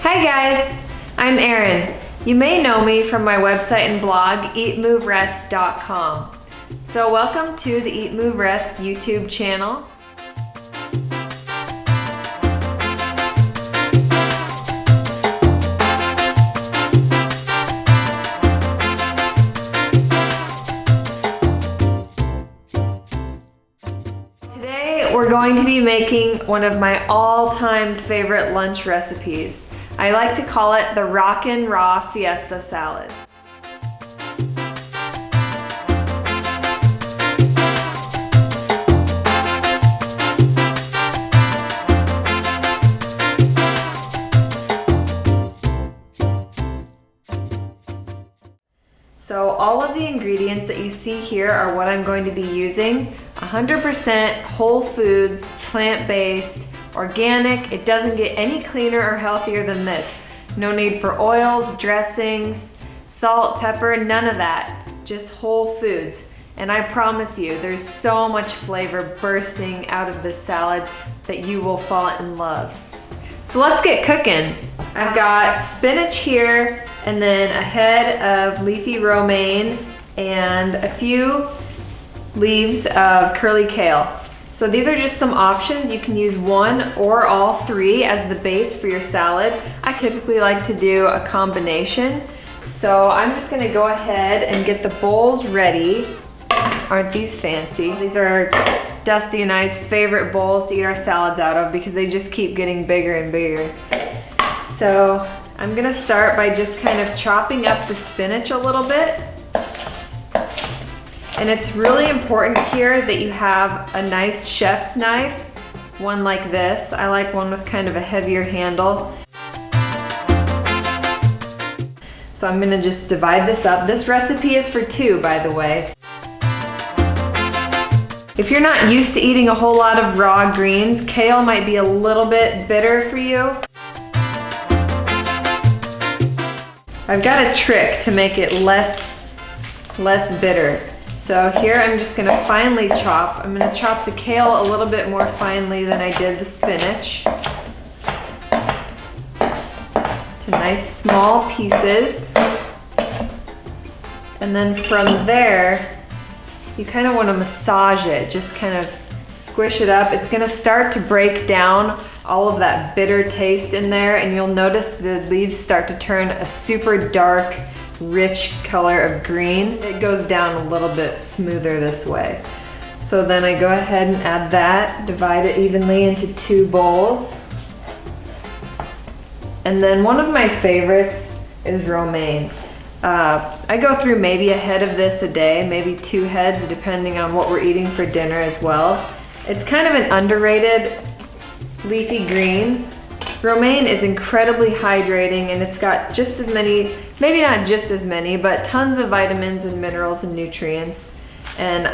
Hi guys, I'm Erin. You may know me from my website and blog, EatMoveRest.com. So welcome to the EatMoveRest YouTube channel. Today we're going to be making one of my all-time favorite lunch recipes. I like to call it the Rockin' Raw Fiesta salad. So all of the ingredients that you see here are what I'm going to be using. 100% whole foods, plant-based, organic. It doesn't get any cleaner or healthier than this. No need for oils, dressings, salt, pepper, none of that. Just whole foods. And I promise you, there's so much flavor bursting out of this salad that you will fall in love. So let's get cooking. I've got spinach here, and then a head of leafy romaine, and a few leaves of curly kale. So these are just some options. You can use one or all three as the base for your salad. I typically like to do a combination. So I'm just gonna go ahead and get the bowls ready. Aren't these fancy? These are Dusty and I's favorite bowls to eat our salads out of because they just keep getting bigger and bigger. So I'm gonna start by just kind of chopping up the spinach a little bit. And it's really important here that you have a nice chef's knife, one like this. I like one with kind of a heavier handle. So I'm gonna just divide this up. This recipe is for two, by the way. If you're not used to eating a whole lot of raw greens, kale might be a little bit bitter for you. I've got a trick to make it less bitter. So here I'm just gonna finely chop. I'm gonna chop the kale a little bit more finely than I did the spinach. To nice small pieces. And then from there, you kind of want to massage it, just kind of squish it up. It's gonna start to break down all of that bitter taste in there, and you'll notice the leaves start to turn a super dark, rich color of green. It goes down a little bit smoother this way. So then I go ahead and add that, divide it evenly into two bowls. And then one of my favorites is romaine. I go through maybe a head of this a day, maybe two heads, depending on what we're eating for dinner as well. It's kind of an underrated leafy green. Romaine is incredibly hydrating, and it's got just as many, maybe not just as many, but tons of vitamins and minerals and nutrients. And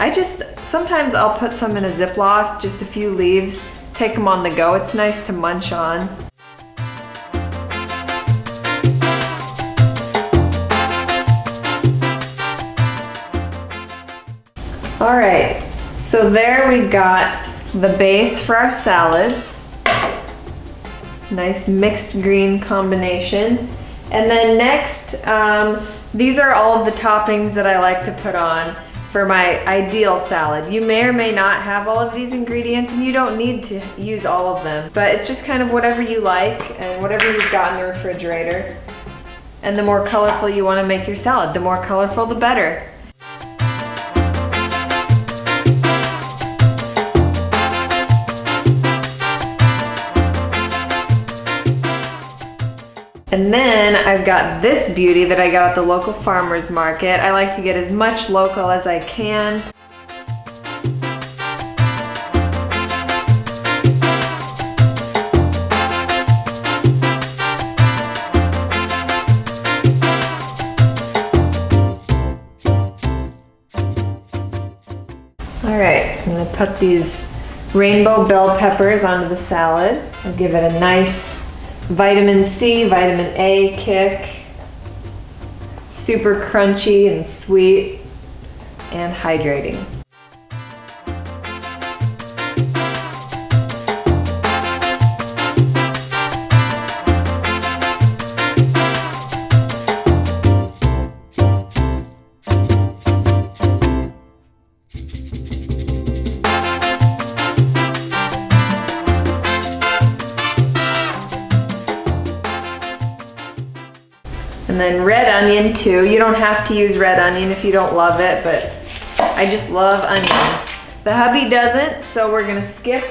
sometimes I'll put some in a Ziploc, just a few leaves, take them on the go. It's nice to munch on. All right, so there we've got the base for our salads. Nice mixed green combination. And then next, these are all of the toppings that I like to put on for my ideal salad. You may or may not have all of these ingredients, and you don't need to use all of them, but it's just kind of whatever you like and whatever you've got in the refrigerator. And the more colorful you want to make your salad, the more colorful the better. And then I've got this beauty that I got at the local farmer's market. I like to get as much local as I can. All right, so I'm gonna put these rainbow bell peppers onto the salad. I'll give it a nice vitamin C, vitamin A kick. Super crunchy and sweet and hydrating. And then red onion too. You don't have to use red onion if you don't love it, but I just love onions. The hubby doesn't, so we're gonna skip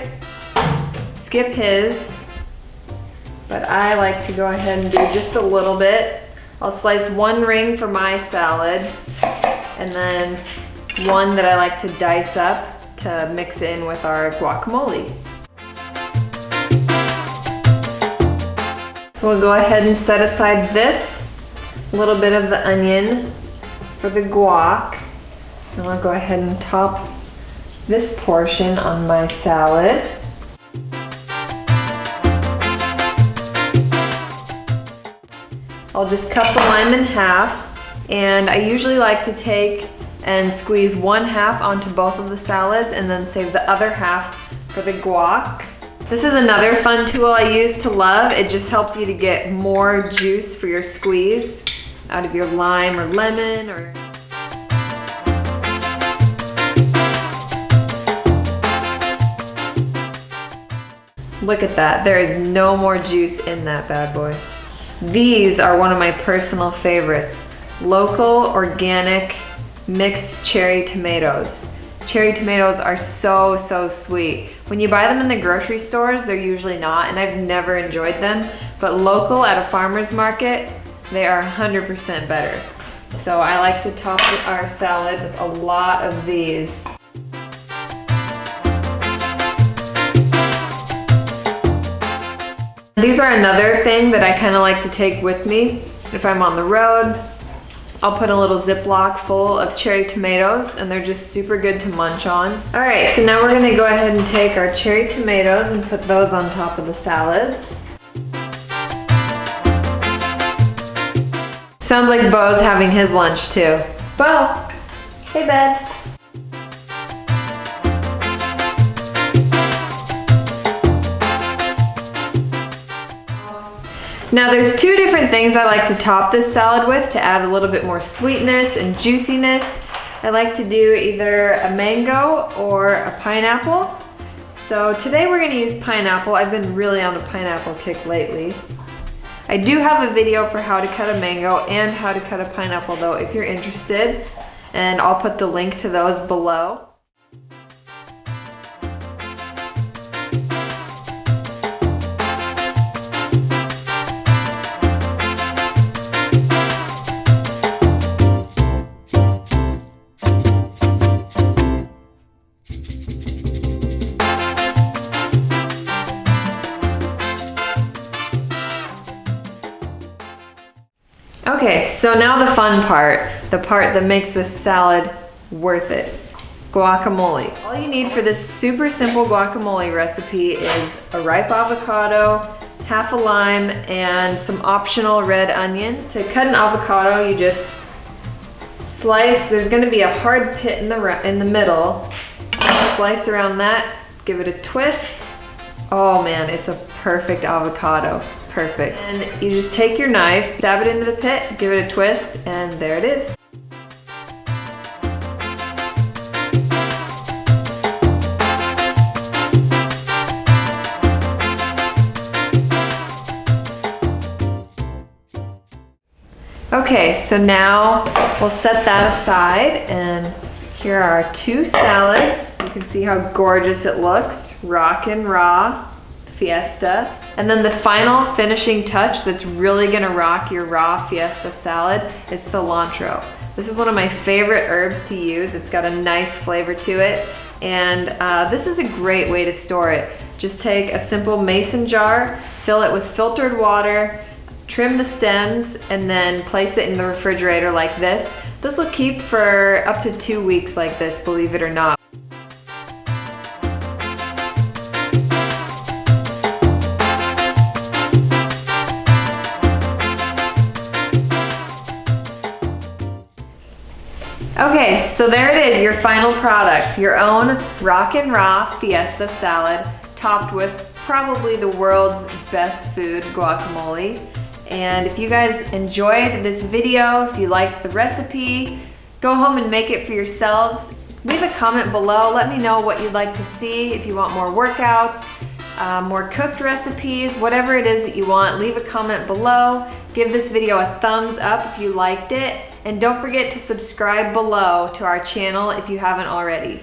his. But I like to go ahead and do just a little bit. I'll slice one ring for my salad, and then one that I like to dice up to mix in with our guacamole. So we'll go ahead and set aside this little bit of the onion for the guac. And I'll go ahead and top this portion on my salad. I'll just cut the lime in half, and I usually like to take and squeeze one half onto both of the salads and then save the other half for the guac. This is another fun tool I use to love. It just helps you to get more juice for your squeeze out of your lime or lemon or... Look at that, there is no more juice in that bad boy. These are one of my personal favorites. Local, organic, mixed cherry tomatoes. Cherry tomatoes are so, so sweet. When you buy them in the grocery stores, they're usually not, and I've never enjoyed them. But local at a farmer's market, they are 100% better. So I like to top our salad with a lot of these. These are another thing that I kind of like to take with me if I'm on the road. I'll put a little Ziploc full of cherry tomatoes, and they're just super good to munch on. All right, so now we're gonna go ahead and take our cherry tomatoes and put those on top of the salads. Sounds like Bo's having his lunch too. Bo, hey bud. Now there's two different things I like to top this salad with to add a little bit more sweetness and juiciness. I like to do either a mango or a pineapple. So today we're gonna use pineapple. I've been really on a pineapple kick lately. I do have a video for how to cut a mango and how to cut a pineapple though, if you're interested. And I'll put the link to those below. Okay, so now the fun part, the part that makes this salad worth it. Guacamole. All you need for this super simple guacamole recipe is a ripe avocado, half a lime, and some optional red onion. To cut an avocado, you just slice, there's gonna be a hard pit in the middle. Slice around that, give it a twist. Oh man, it's a perfect avocado. Perfect. And you just take your knife, stab it into the pit, give it a twist, and there it is. Okay, so now we'll set that aside, and here are our two salads. You can see how gorgeous it looks. Rock and raw. Fiesta. And then the final finishing touch that's really gonna rock your raw Fiesta salad is cilantro. This is one of my favorite herbs to use. It's got a nice flavor to it. And this is a great way to store it. Just take a simple mason jar, fill it with filtered water, trim the stems, and then place it in the refrigerator like this. This will keep for up to 2 weeks like this, believe it or not. Okay, so there it is, your final product, your own rock and raw Fiesta salad, topped with probably the world's best food, guacamole. And if you guys enjoyed this video, if you liked the recipe, go home and make it for yourselves. Leave a comment below, let me know what you'd like to see, if you want more workouts. more cooked recipes, whatever it is that you want, leave a comment below. Give this video a thumbs up if you liked it. And don't forget to subscribe below to our channel if you haven't already.